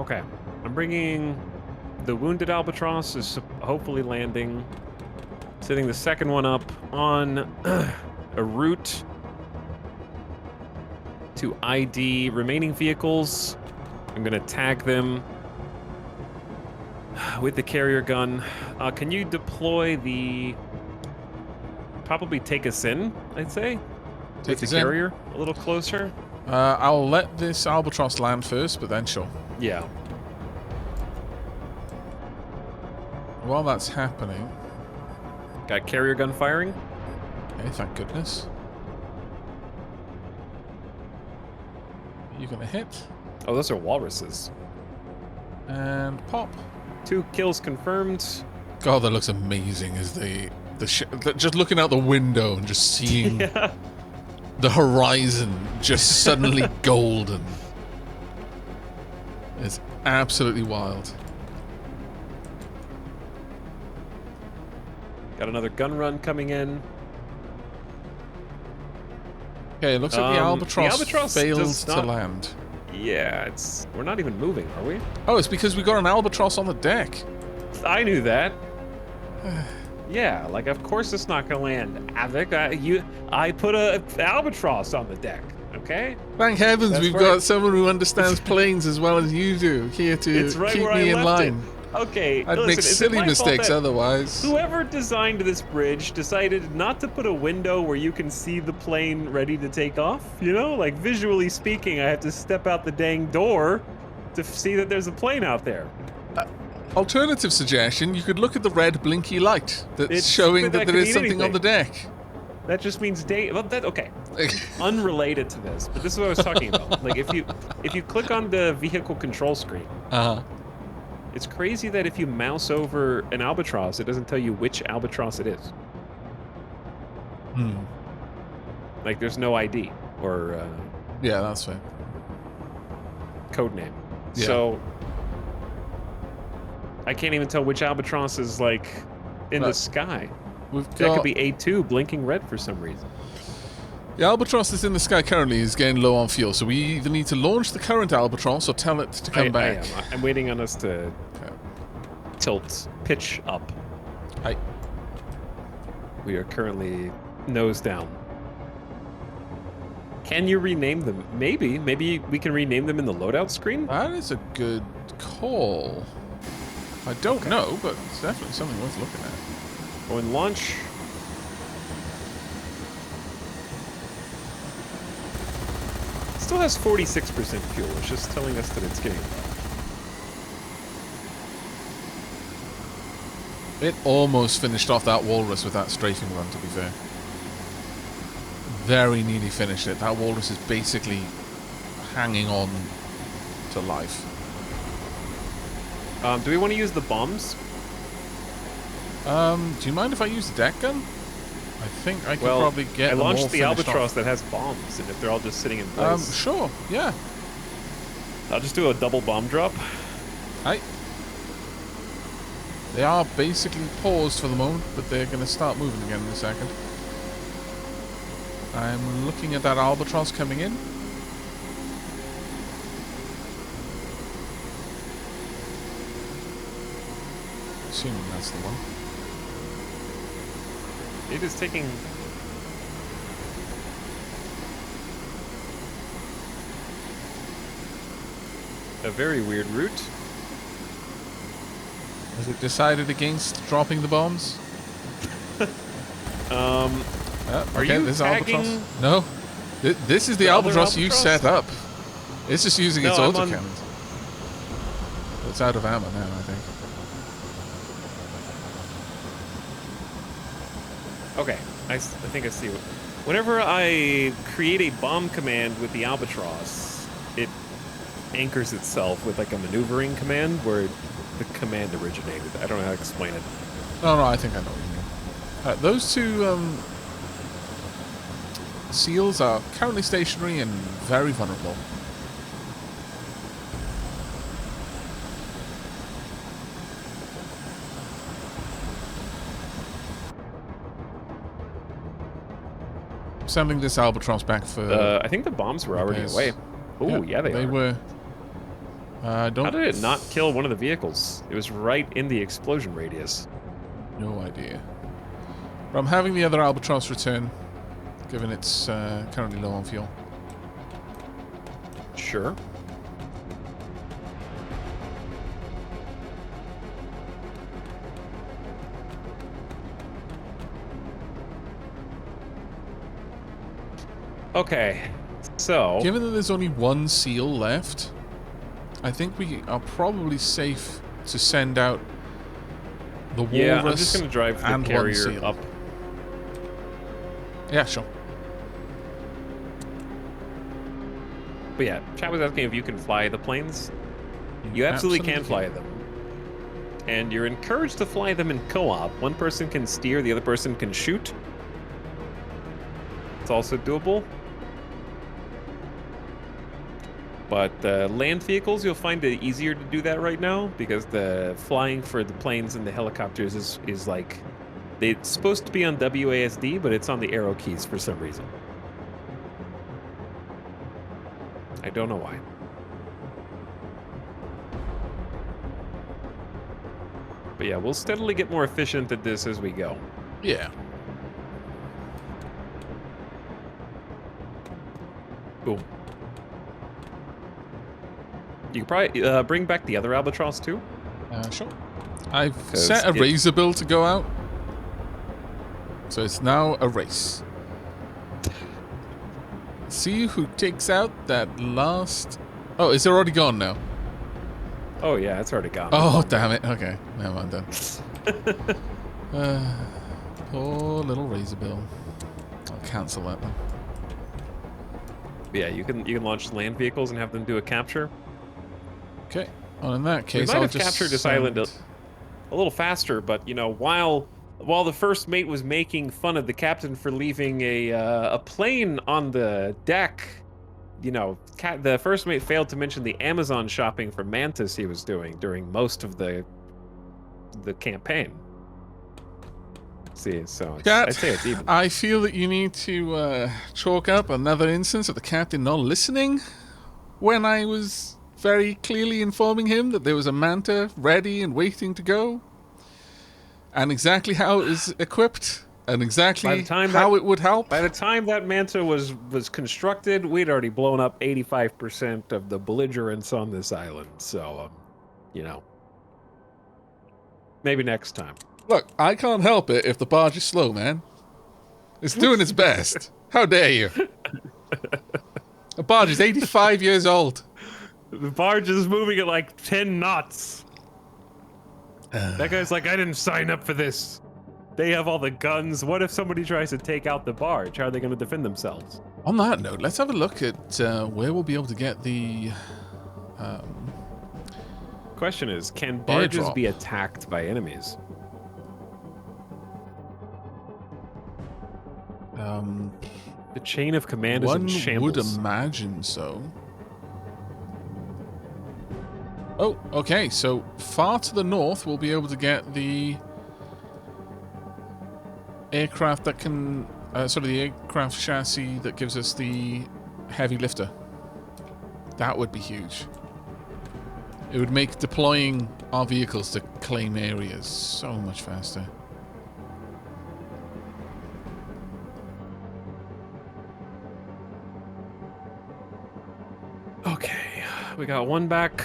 Okay. I'm bringing the wounded albatross is hopefully landing. Setting the second one up on a route to ID remaining vehicles. I'm gonna tag them with the carrier gun. Can you deploy the... Probably take us in, I'd say? Take with the carrier a little closer? I'll let this albatross land first, but then sure. Yeah. While that's happening... Got carrier gun firing? Okay, thank goodness. You're gonna hit. Oh, those are walruses. And pop. 2 kills confirmed. God, that looks amazing as just looking out the window and just seeing the horizon just suddenly golden. It's absolutely wild. Got another gun run coming in. Okay, it looks like the albatross failed to land. Yeah, we're not even moving, are we? Oh, it's because we got an albatross on the deck. I knew that. Yeah, like of course it's not gonna land, Aavak. I put a albatross on the deck. Okay. Thank heavens we've got someone who understands planes as well as you do here to keep me in line. Okay, I'd make silly mistakes otherwise. Whoever designed this bridge decided not to put a window where you can see the plane ready to take off. You know, like visually speaking, I have to step out the dang door to see that there's a plane out there. Alternative suggestion, you could look at the red blinky light that's showing that there is something on the deck. That just means day. Well, okay. Unrelated to this, but this is what I was talking about. Like if you click on the vehicle control screen, it's crazy that if you mouse over an albatross, it doesn't tell you which albatross it is. Like there's no ID or yeah, that's fair. Code name. Yeah. So I can't even tell which albatross is like in the sky. That could be A2 blinking red for some reason. The albatross that's in the sky currently is getting low on fuel, so we either need to launch the current albatross or tell it to come back. I'm waiting on us to pitch up. We are currently nose down. Can you rename them? Maybe we can rename them in the loadout screen? That is a good call. I don't know, but it's definitely something worth looking at. Go and launch. Still has 46% fuel. It's just telling us that it's getting low. It almost finished off that walrus with that strafing run, to be fair. Very nearly finished it. That walrus is basically hanging on to life. Do we want to use the bombs? Do you mind if I use the deck gun? I think I could probably get them all launched the albatross off. that has bombs, and if they're all just sitting in place. Sure, yeah. I'll just do a double bomb drop. They are basically paused for the moment, but they're going to start moving again in a second. I'm looking at that albatross coming in. Assuming that's the one. It is taking... a very weird route. Has it decided against dropping the bombs? Are you this tagging... albatross? No. This is the albatross you set up. It's just using its autocannons. It's out of ammo now, I think. Okay, I think I see what... Whenever I create a bomb command with the albatross, it anchors itself with like a maneuvering command where the command originated. I don't know how to explain it. No, I think I know what you mean. Those two seals are currently stationary and very vulnerable. Sending this albatross back for... I think the bombs were already away. Oh, yeah, they were. I don't... How did it not kill one of the vehicles? It was right in the explosion radius. No idea. But I'm having the other Albatross return, given it's currently low on fuel. Sure. Okay, so... Given that there's only one seal left, I think we are probably safe to send out the Walrus yeah, I'm just going to drive the and carrier up. Yeah, sure. But yeah, chat was asking if you can fly the planes. You absolutely can fly them. And you're encouraged to fly them in co-op. One person can steer, the other person can shoot. It's also doable. But land vehicles, you'll find it easier to do that right now because the flying for the planes and the helicopters is like... It's supposed to be on WASD, but it's on the arrow keys for some reason. I don't know why. But yeah, we'll steadily get more efficient at this as we go. Yeah. Boom. You can probably bring back the other Albatross too? Sure. I've set a razor bill to go out. So it's now a race. See who takes out that last... Oh, is it already gone now? Oh, yeah, it's already gone. Oh, damn it. Okay. Never mind then. Poor little razor bill. I'll cancel that then. Yeah, you can launch land vehicles and have them do a capture. Okay. Well, in that case, we might I'll have just captured this island a little faster, but you know, while the first mate was making fun of the captain for leaving a plane on the deck, you know, the first mate failed to mention the Amazon shopping for Mantis he was doing during most of the campaign. See, so I'd say it's even. I feel that you need to chalk up another instance of the captain not listening when I was very clearly informing him that there was a Manta ready and waiting to go, and exactly how it is equipped, and exactly how it would help. By the time that Manta was constructed, we'd already blown up 85% of the belligerents on this island. So, you know, maybe next time. Look, I can't help it if the barge is slow, man. It's doing its best. How dare you? The barge is 85 years old. The barge is moving at like 10 knots. That guy's like, I didn't sign up for this. They have all the guns. What if somebody tries to take out the barge? How are they going to defend themselves? On that note, let's have a look at where we'll be able to get the... Question is, can barges airdrop be attacked by enemies? The chain of command is in shambles. One would imagine so. Oh, okay, so far to the north, we'll be able to get the aircraft that can... the aircraft chassis that gives us the heavy lifter. That would be huge. It would make deploying our vehicles to claim areas so much faster. Okay, we got one back.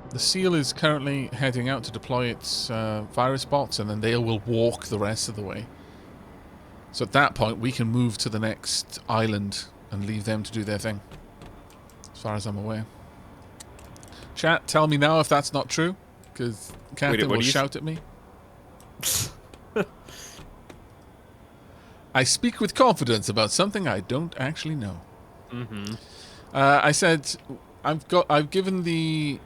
The SEAL is currently heading out to deploy its virus bots, and then they will walk the rest of the way. So at that point, we can move to the next island and leave them to do their thing, as far as I'm aware. Chat, tell me now if that's not true, because Captain will shout at me. I speak with confidence about something I don't actually know. Mm-hmm. I said I've given the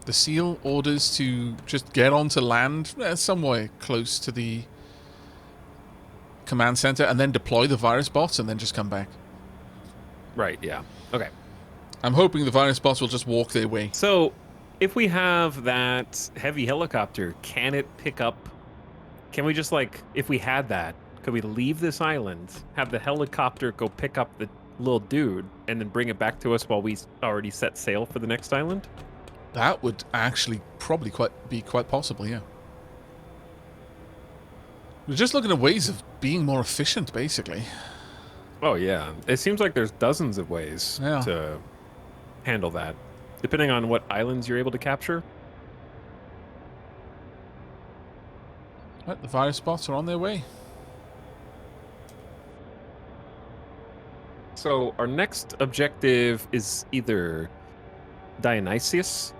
SEAL orders to just get onto land somewhere close to the command center and then deploy the virus bots and then just come back. Right, yeah. Okay. I'm hoping the virus bots will just walk their way. So, if we have that heavy helicopter, can it pick up... Can we just, like, if we had that, could we leave this island, have the helicopter go pick up the little dude and then bring it back to us while we already set sail for the next island? That would actually probably be quite possible, yeah. We're just looking at ways of being more efficient, basically. Oh, yeah. It seems like there's dozens of ways to handle that, depending on what islands you're able to capture. Right, the virus bots are on their way. So our next objective is either Dionysus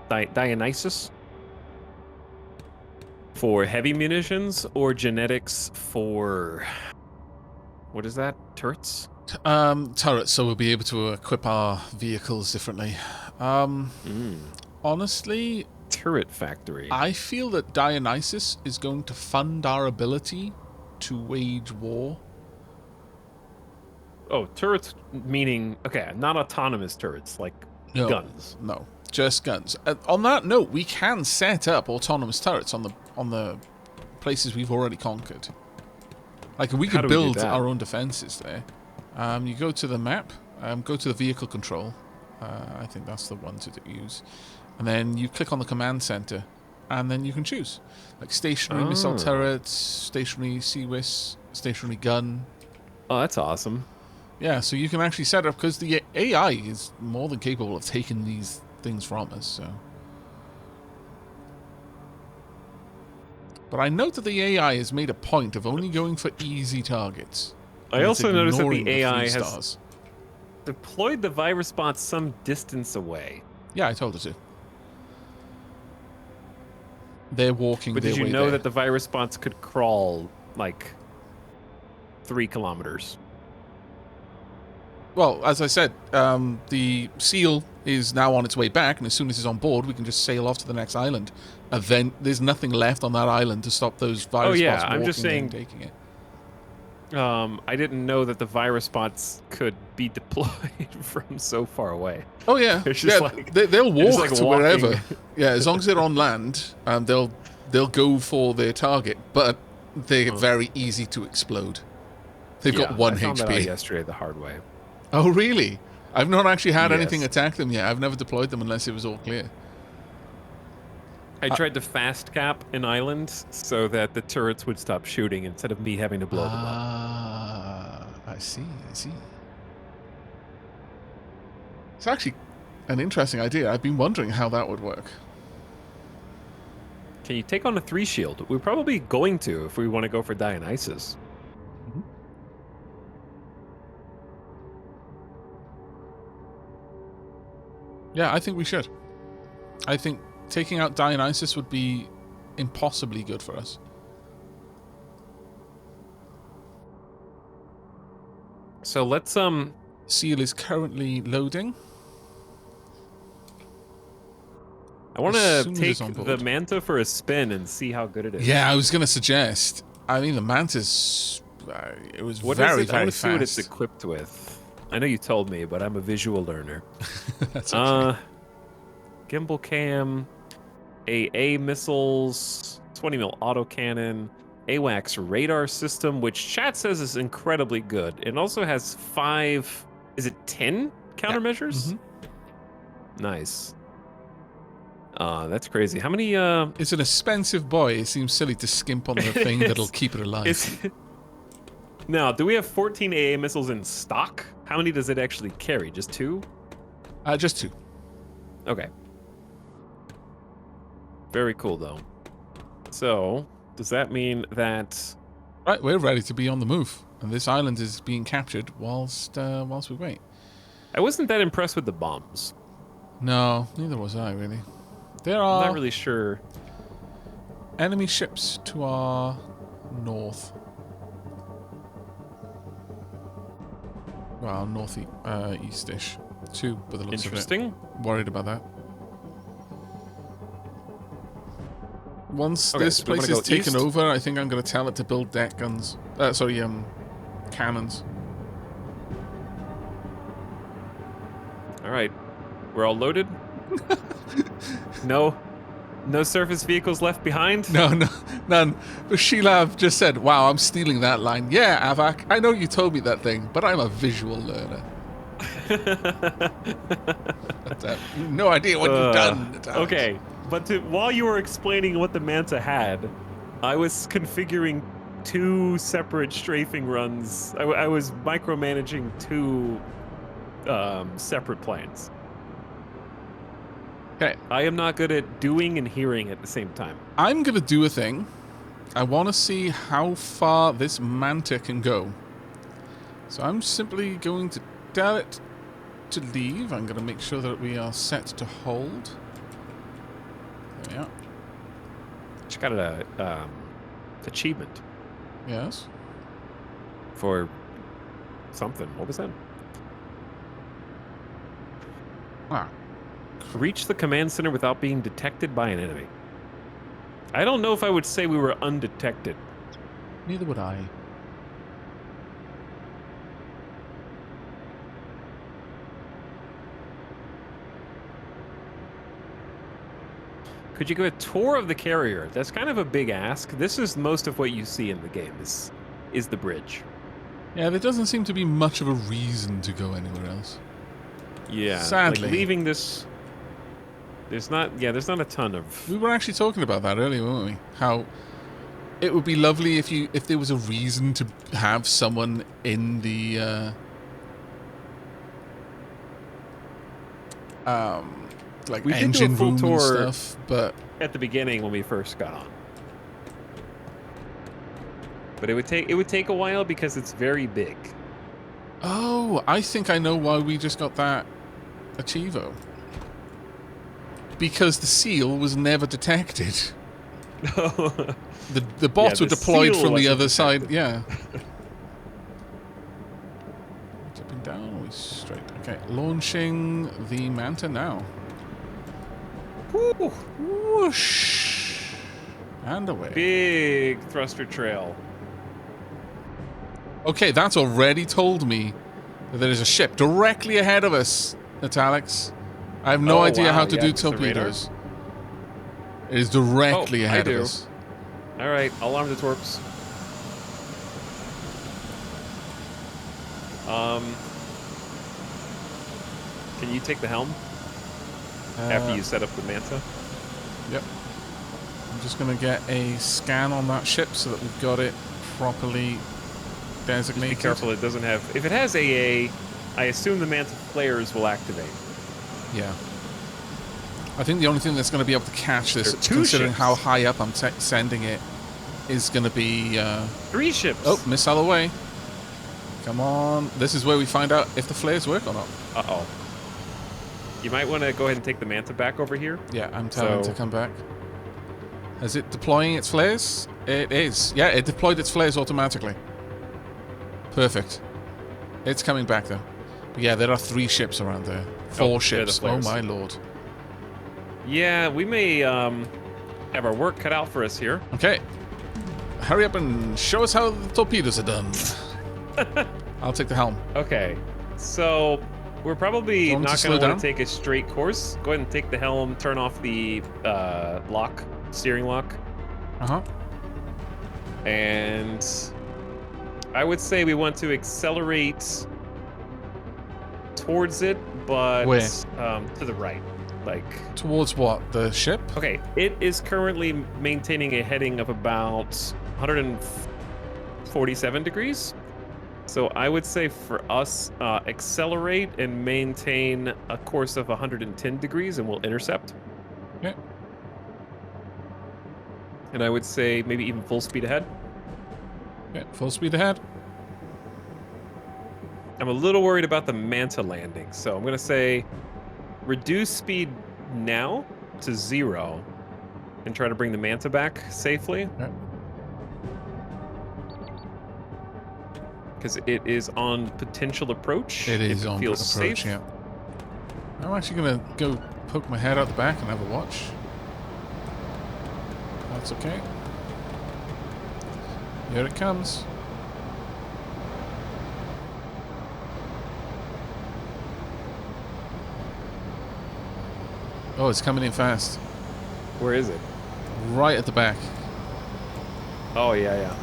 for heavy munitions or genetics for, what is that? Turrets? Turrets, so we'll be able to equip our vehicles differently. Honestly, turret factory. I feel that Dionysus is going to fund our ability to wage war. Oh, turrets meaning, okay, not autonomous turrets, like guns. No, just guns. On that note, we can set up autonomous turrets on the places we've already conquered. Like, we could build our own defenses there. You go to the map, go to the vehicle control. I think that's the one to use. And then you click on the command center, and then you can choose. Like stationary missile turrets, stationary CWIS, stationary gun. Oh, that's awesome. Yeah, so you can actually set up, because the AI is more than capable of taking these things from us, so. But I note that the AI has made a point of only going for easy targets. I also noticed that the AI has deployed the virus bots some distance away. Yeah, I told her to. They're walking their way there. But did you know that the virus bots could crawl, like, 3 kilometers? Well, as I said, the seal is now on its way back, and as soon as it's on board, we can just sail off to the next island. And then there's nothing left on that island to stop those virus bots I'm just saying, and taking it. I didn't know that the virus bots could be deployed from so far away. Oh yeah, they'll walk to wherever. Yeah, as long as they're on land, they'll go for their target, but they're very easy to explode. They've got 1 HP. I found that out yesterday the hard way. Oh really? I've not actually had anything attack them yet. I've never deployed them unless it was all clear. I tried to fast cap an island so that the turrets would stop shooting instead of me having to blow them up. I see. It's actually an interesting idea. I've been wondering how that would work. Can you take on a 3 shield? We're probably going to if we want to go for Dionysus. Mm-hmm. Yeah, I think we should. I think taking out Dionysus would be impossibly good for us. So let's Seal is currently loading. I want to take the Manta for a spin and see how good it is. Yeah, I was going to suggest. I mean, the Manta's it was very fast. I want to see what it's equipped with. I know you told me, but I'm a visual learner. That's okay. Gimbal cam, AA missiles, 20 mil autocannon, AWACS radar system, which chat says is incredibly good. It also has 5, is it 10 countermeasures? Mm-hmm. Nice. That's crazy. How many? It's an expensive boy. It seems silly to skimp on the thing that'll keep it alive. Now, do we have 14 AA missiles in stock? How many does it actually carry? Just 2? Just 2. Okay. Very cool, though. So, does that mean that... Right, we're ready to be on the move. And this island is being captured whilst we wait. I wasn't that impressed with the bombs. No, neither was I, really. There I'm are... not really sure. Enemy ships to our north. Well, northeast-ish. 2, by the looks of it. Interesting. Worried about that. Once this place is taken over, I think I'm going to tell it to build deck guns. Cannons. All right. We're all loaded? No surface vehicles left behind? No, none. But Sheila just said, wow, I'm stealing that line. Yeah, Aavak, I know you told me that thing, but I'm a visual learner. No idea what you've done, Alex. Okay, but while you were explaining what the Manta had, I was configuring 2 separate strafing runs. I was micromanaging 2 separate planes. Okay. I am not good at doing and hearing at the same time. I'm going to do a thing. I want to see how far this Manta can go. So I'm simply going to tell it to leave. I'm going to make sure that we are set to hold. There we are. She got an achievement. Yes. For something. What was that? Ah. Reach the command center without being detected by an enemy. I don't know if I would say we were undetected. Neither would I. Could you give a tour of the carrier? That's kind of a big ask. This is most of what you see in the game is the bridge. Yeah, there doesn't seem to be much of a reason to go anywhere else. Yeah. Sadly. Like leaving this... There's not a ton of... We were actually talking about that earlier, weren't we? How it would be lovely if there was a reason to have someone in the like we engine did do a full room tour and stuff, but at the beginning when we first got on. But it would take a while because it's very big. oh, I think I know why we just got that Achievo. Because the seal was never detected. The bots were deployed from the other side. Yeah. Tipping down, we straight. Okay, launching the Manta now. Woo. Whoosh. And away. Big thruster trail. Okay, that's already told me that there is a ship directly ahead of us, Alex. I have no idea how to do torpedoes. It is directly ahead of us. All right, I'll arm the torps. Can you take the helm after you set up the Manta? Yep. I'm just going to get a scan on that ship so that we've got it properly designated. Just be careful it doesn't have... If it has AA, I assume the Manta flares will activate. Yeah. I think the only thing that's going to be able to catch this, ships. considering how high up I'm sending it, is going to be... 3 ships. Oh, missile away. Come on. This is where we find out if the flares work or not. Uh-oh. You might want to go ahead and take the Manta back over here. Yeah, I'm telling it to come back. Is it deploying its flares? It is. Yeah, it deployed its flares automatically. Perfect. It's coming back, though. But yeah, there are 3 ships around there. 4 ships. Oh, my lord. Yeah, we may have our work cut out for us here. Okay. Hurry up and show us how the torpedoes are done. I'll take the helm. Okay. So, we're probably not going to want to take a straight course. Go ahead and take the helm, turn off the steering lock. Uh-huh. And I would say we want to accelerate towards it, but where? To the right. Like towards what? The ship? Okay, it is currently maintaining a heading of about 147 degrees. So I would say for us, accelerate and maintain a course of 110 degrees and we'll intercept. Okay. And I would say maybe even full speed ahead. Okay, full speed ahead. I'm a little worried about the Manta landing, so I'm going to say reduce speed now to 0 and try to bring the Manta back safely. Okay. Because it is on potential approach. It is on approach, safe. Yeah. I'm actually going to go poke my head out the back and have a watch. That's okay. Here it comes. Oh, it's coming in fast. Where is it? Right at the back. Oh, yeah,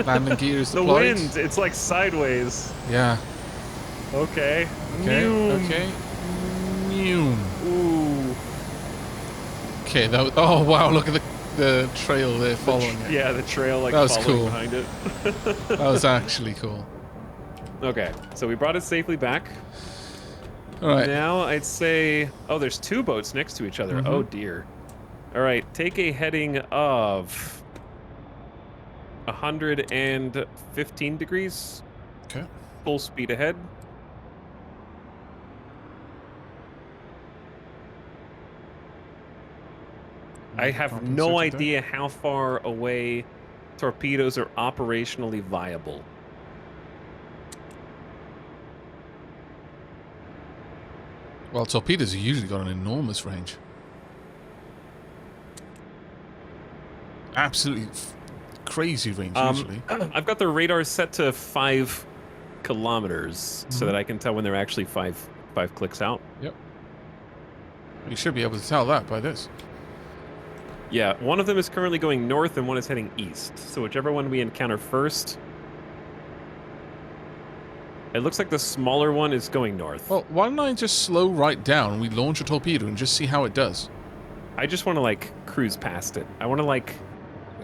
Landing gear is the deployed. wind, it's like sideways. Yeah. Okay. Okay. Noom. Okay. Noom. Ooh. Okay. That was, oh wow! Look at the trail there following it. Yeah, the trail like That was following cool. behind it. That was actually cool. Okay, so we brought it safely back. All right. Now I'd say, oh, there's two boats next to each other. Oh dear. All right, take a heading of 115 degrees. Okay. Full speed ahead. I have no idea how far away torpedoes are operationally viable. Well, torpedoes have usually got an enormous range. Absolutely crazy range, usually. I've got the radar set to 5 kilometers so that I can tell when they're actually five clicks out. Yep. You should be able to tell that by this. Yeah, one of them is currently going north and one is heading east. So whichever one we encounter first. It looks like the smaller one is going north. Well, why don't I just slow right down and we launch a torpedo and just see how it does? I just want to, like, cruise past it. I want to, like,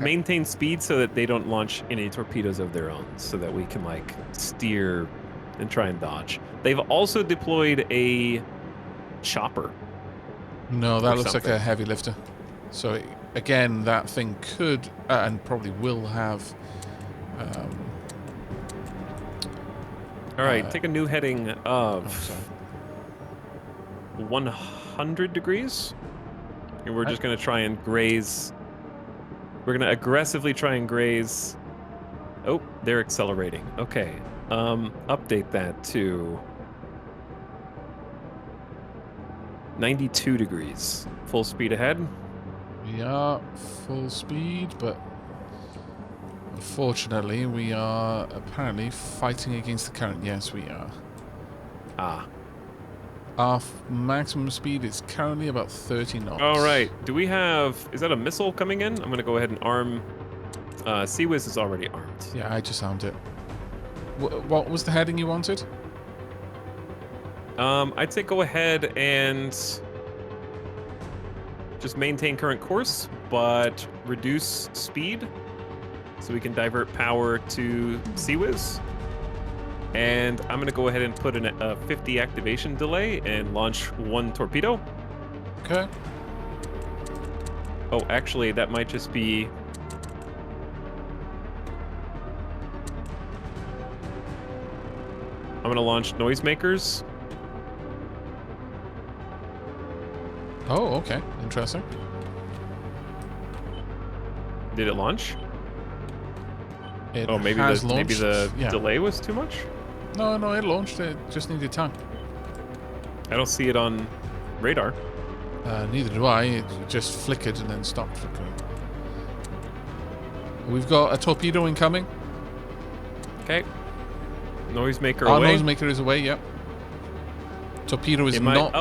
maintain speed so that they don't launch any torpedoes of their own, so that we can, like, steer and try and dodge. They've also deployed a chopper. No, that looks like a heavy lifter. So, again, that thing could, and probably will have... all right, take a new heading of 100 degrees. And we're just going to try and graze. We're going to aggressively try and graze. Oh, they're accelerating. Okay. Update that to 92 degrees. Full speed ahead. We are full speed, but unfortunately we are apparently fighting against the current. Yes, we are. Ah. Our maximum speed is currently about 30 knots. All right. Do we have... Is that a missile coming in? I'm going to go ahead and arm... Seawiz is already armed. Yeah, I just armed it. What was the heading you wanted? I'd say go ahead and just maintain current course, but reduce speed so we can divert power to Seawiz. And I'm going to go ahead and put in a 50 activation delay and launch 1 torpedo. Okay. Oh, actually, that might just be... I'm going to launch noisemakers. Oh, okay. Interesting. Did it launch? It oh, maybe has maybe the yeah. delay was too much? No, it launched. It just needed time. I don't see it on radar. Neither do I. It just flickered and then stopped flickering. We've got a torpedo incoming. Okay. Noisemaker Our away. noisemaker is away, yep. Torpedo is not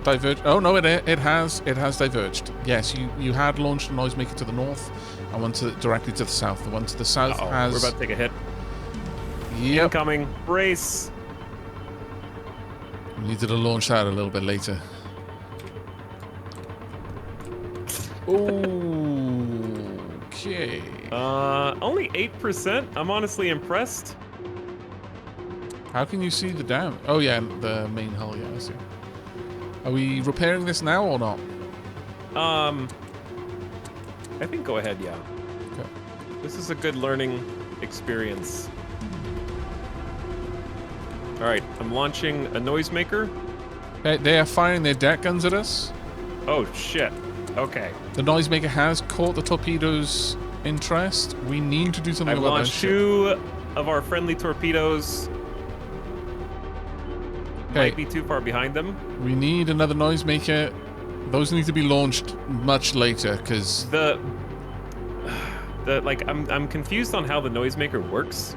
diverged. Oh, no, it has diverged. Yes, you had launched a noisemaker to the north and one directly to the south. The one to the south has... We're about to take a hit. Yep. Incoming. Brace. We needed to launch that a little bit later. Okay. Only 8%. I'm honestly impressed. How can you see the damage? Oh yeah, the main hull. Yeah, I see. Are we repairing this now or not? I think go ahead. Yeah. Okay. This is a good learning experience. All right, I'm launching a noisemaker. They are firing their deck guns at us. Oh shit. Okay. The noisemaker has caught the torpedo's interest. We need to do something I've about that. launched 2 of our friendly torpedoes. Might be too far behind them. We need another noisemaker. Those need to be launched much later because I'm confused on how the noisemaker works.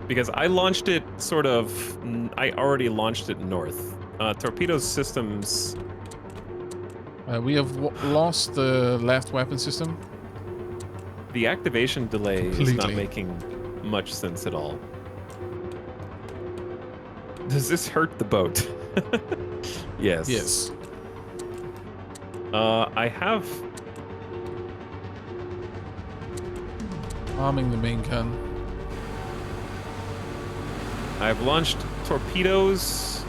Because I launched it I already launched it north. Torpedo systems. We have lost the left weapon system. The activation delay is not making much sense at all. Does this hurt the boat? Yes. Yes. I have... Arming the main gun. I've launched torpedoes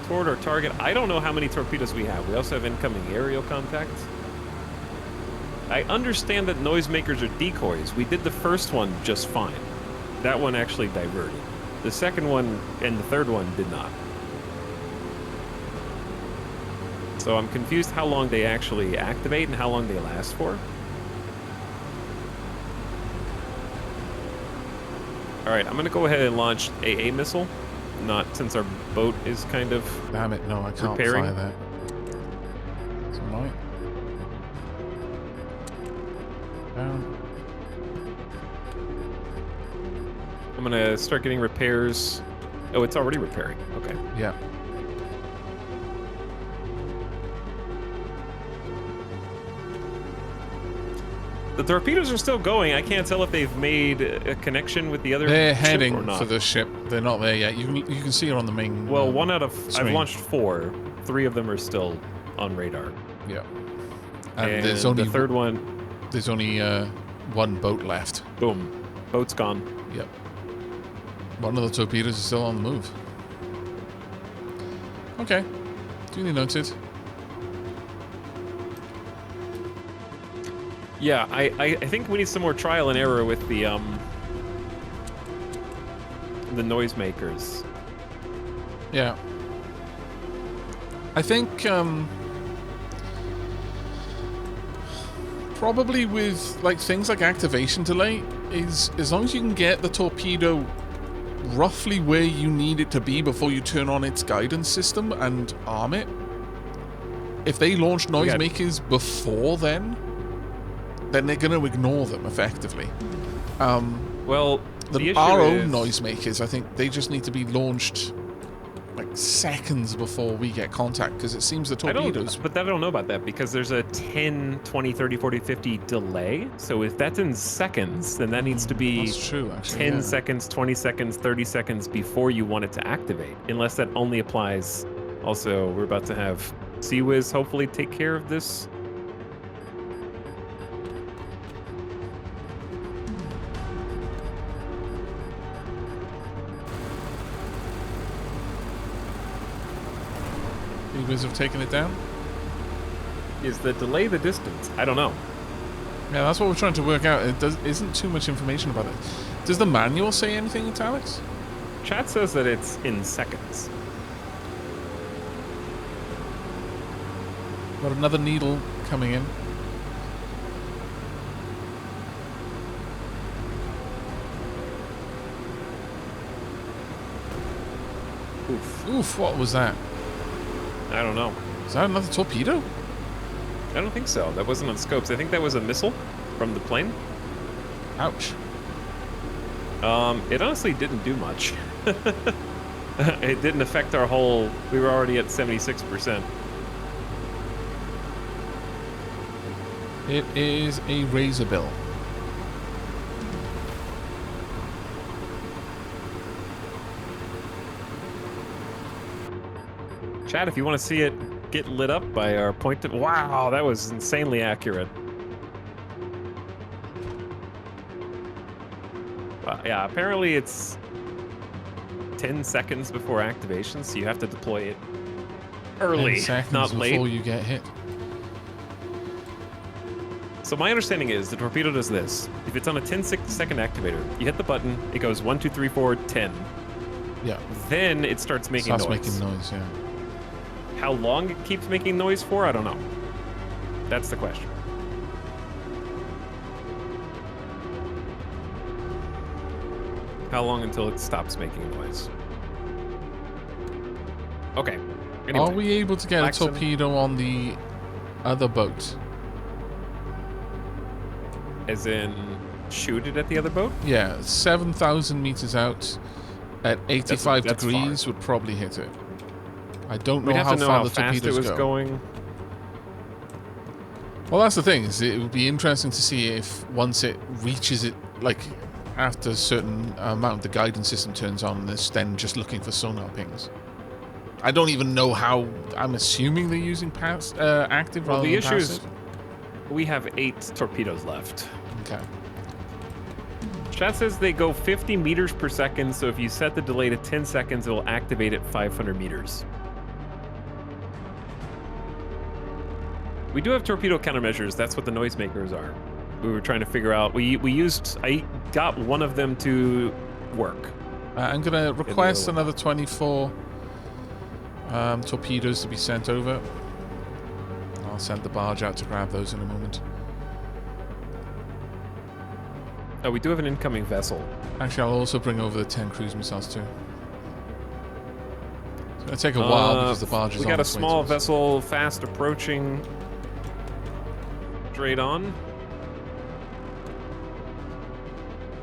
toward our target. I don't know how many torpedoes we have. We also have incoming aerial contact. I understand that noisemakers are decoys. We did the first one just fine. That one actually diverted. The second one and the third one did not. So I'm confused how long they actually activate and how long they last for. All right, I'm going to go ahead and launch AA missile. Not since our boat is kind of Damn it, no, I can't repairing. fire that. It's alright. Down. I'm going to start getting repairs. Oh, it's already repairing. Okay. Yeah. The torpedoes are still going. I can't tell if they've made a connection with the other They're ship or heading not. for the ship. They're not there yet. You can see her on the main. Well, one out of... screen. I've launched 4. 3 of them are still on radar. Yeah. And And the third one... There's only one boat left. Boom. Boat's gone. Yep. One of the torpedoes is still on the move. Okay. Duly noted. Yeah, I think we need some more trial and error with the noisemakers. Yeah. I think probably with like things like activation delay is as long as you can get the torpedo roughly where you need it to be before you turn on its guidance system and arm it. If they launch noisemakers before then they're going to ignore them effectively. Well, our own noisemakers, I think they just need to be launched like seconds before we get contact, because it seems the torpedoes... But I don't know about that, because there's a 10, 20, 30, 40, 50 delay. So if that's in seconds, then that needs to be That's true, actually, 10 yeah. seconds, 20 seconds, 30 seconds before you want it to activate. Unless that only applies... Also, we're about to have CWIS hopefully take care of this. You guys have taken it down? Is the delay the distance? I don't know. Yeah, that's what we're trying to work out. It isn't too much information about it. Does the manual say anything, Italics? Chat says that it's in seconds. Got another needle coming in. Oof. Oof, what was that? I don't know. Is that another torpedo? I don't think so. That wasn't on scopes. I think that was a missile from the plane. Ouch. It honestly didn't do much. It didn't affect our whole... We were already at 76%. It is a razor bill. Chat, if you want to see it get lit up by our pointed... Wow, that was insanely accurate. Yeah, apparently it's 10 seconds before activation, so you have to deploy it early, 10 seconds not late. before you get hit. So my understanding is the torpedo does this. If it's on a 10-second activator, you hit the button, it goes 1, 2, 3, 4, 10. Yeah. Then it starts making noise. Making noise, yeah. How long it keeps making noise for, I don't know. That's the question. How long until it stops making noise? Okay. Anyway, Are we able to get a torpedo on the other boat? As in, shoot it at the other boat? Yeah, 7,000 meters out at 85 that's degrees far. would probably hit it. I don't know We'd have how to know far how the fast torpedoes it was go. going. Well, that's the thing. Is it would be interesting to see if once it reaches it, like after a certain amount, the guidance system turns on, and it's then just looking for sonar pings. I don't even know how. I'm assuming they're using active rather than passive. The issue is we have 8 torpedoes left. Okay. Chat says they go 50 meters per second, so if you set the delay to 10 seconds, it will activate at 500 meters. We do have torpedo countermeasures. That's what the noisemakers are. We were trying to figure out. I got one of them to work. I'm going to request another 24 torpedoes to be sent over. I'll send the barge out to grab those in a moment. Oh, we do have an incoming vessel. Actually, I'll also bring over the 10 cruise missiles too. It's going to take a while because the barge is on. We got a small vessel fast approaching. Straight on.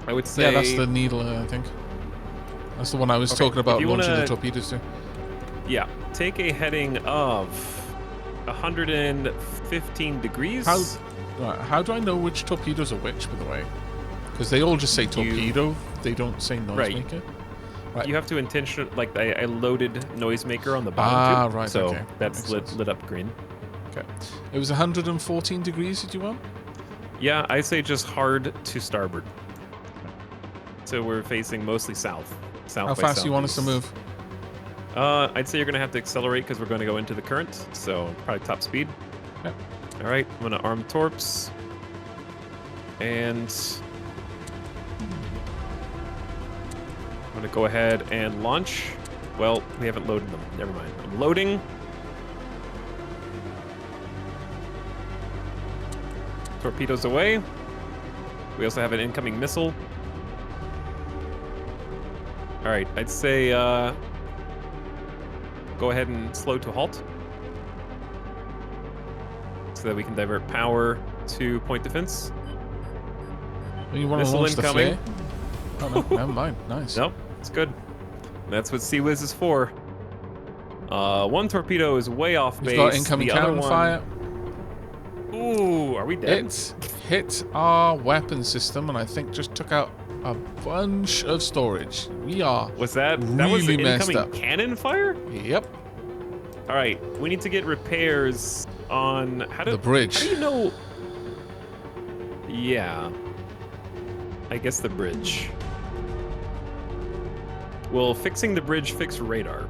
I would say... Yeah, that's the needle, I think. That's the one I was talking about launching the torpedoes to. Yeah. Take a heading of 115 degrees. How do I know which torpedoes are which, by the way? Because they all just say torpedo. They don't say noisemaker. Right. You have to like I loaded noisemaker on the bottom too. Right. So okay. that's lit up green. Okay. It was 114 degrees, did you want? Yeah, I say just hard to starboard. So we're facing mostly south. How fast do you want us to move? I'd say you're going to have to accelerate because we're going to go into the current. So probably top speed. Yep. All right, I'm going to arm torps. And I'm going to go ahead and launch. Well, we haven't loaded them. Never mind. I'm loading. Torpedoes away. We also have an incoming missile. All right, I'd say go ahead and slow to a halt so that we can divert power to point defense. You want to launch the flare? Oh, no, never mind. Nice. Nope, it's good. That's what CWIS is for. One torpedo is way off base. We've got incoming cannon fire. Ooh, are we dead? It hit our weapon system and I think just took out a bunch of storage. We are that was the incoming cannon fire? Yep. All right, we need to get repairs on the bridge. How do you know? Yeah, I guess the bridge. Will fixing the bridge fix radar?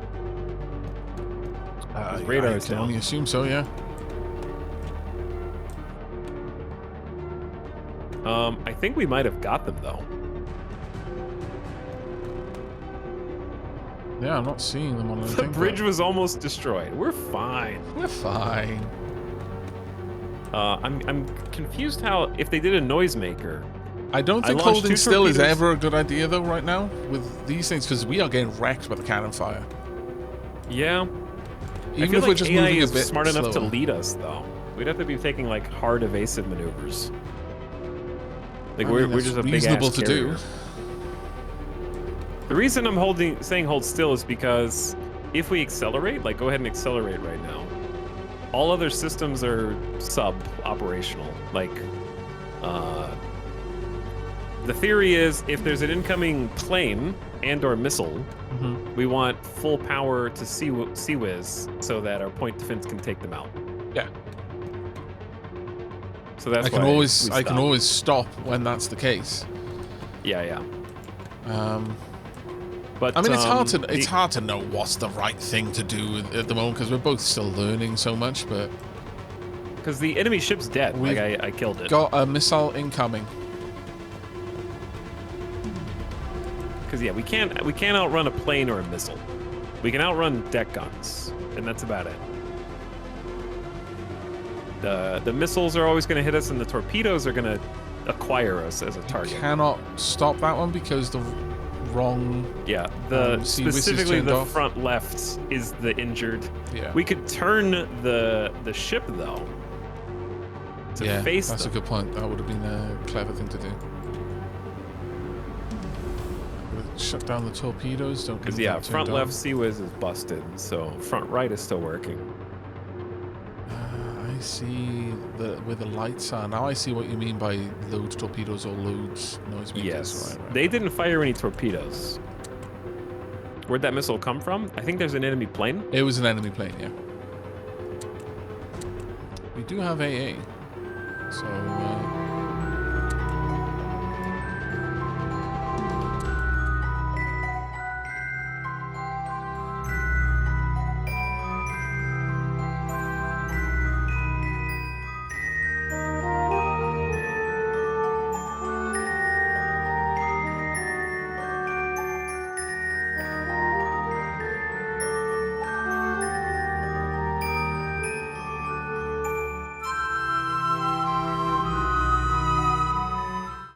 Radar is down. I can only assume so. Yeah. I think we might have got them though. Yeah, I'm not seeing them on anything. The bridge was almost destroyed. We're fine. We're fine. I'm confused how if they did a noisemaker. I don't think holding still is ever a good idea though right now with these things because we are getting wrecked by the cannon fire. Yeah. Even if we're just AI moving a bit smart enough to slower. lead us though. We'd have to be taking like hard evasive maneuvers. Like we're just a big reasonable ass to carrier. do. The reason I'm saying hold still is because if we accelerate, like go ahead and accelerate right now, all other systems are sub-operational. Like, the theory is if there's an incoming plane and or missile, we want full power to CWIS so that our point defense can take them out. Yeah. So that's I can always stop when that's the case. Yeah. But I mean, it's hard to know what's the right thing to do at the moment because we're both still learning so much. But because the enemy ship's dead, like I killed it. Got a missile incoming. Because yeah, we can't outrun a plane or a missile. We can outrun deck guns, and that's about it. The missiles are always going to hit us, and the torpedoes are going to acquire us as a target. You cannot stop that one because the wrong. Yeah, specifically the front left is the injured. Yeah. We could turn the ship though. To face that's them. a good point. That would have been a clever thing to do. Shut down the torpedoes. Don't. Because yeah, front left CWIS is busted, so front right is still working. I see where the lights are. Now I see what you mean by loads torpedoes or loads noise makers. Yes. Right. They didn't fire any torpedoes. Where'd that missile come from? I think there's an enemy plane. It was an enemy plane, yeah. We do have AA. So,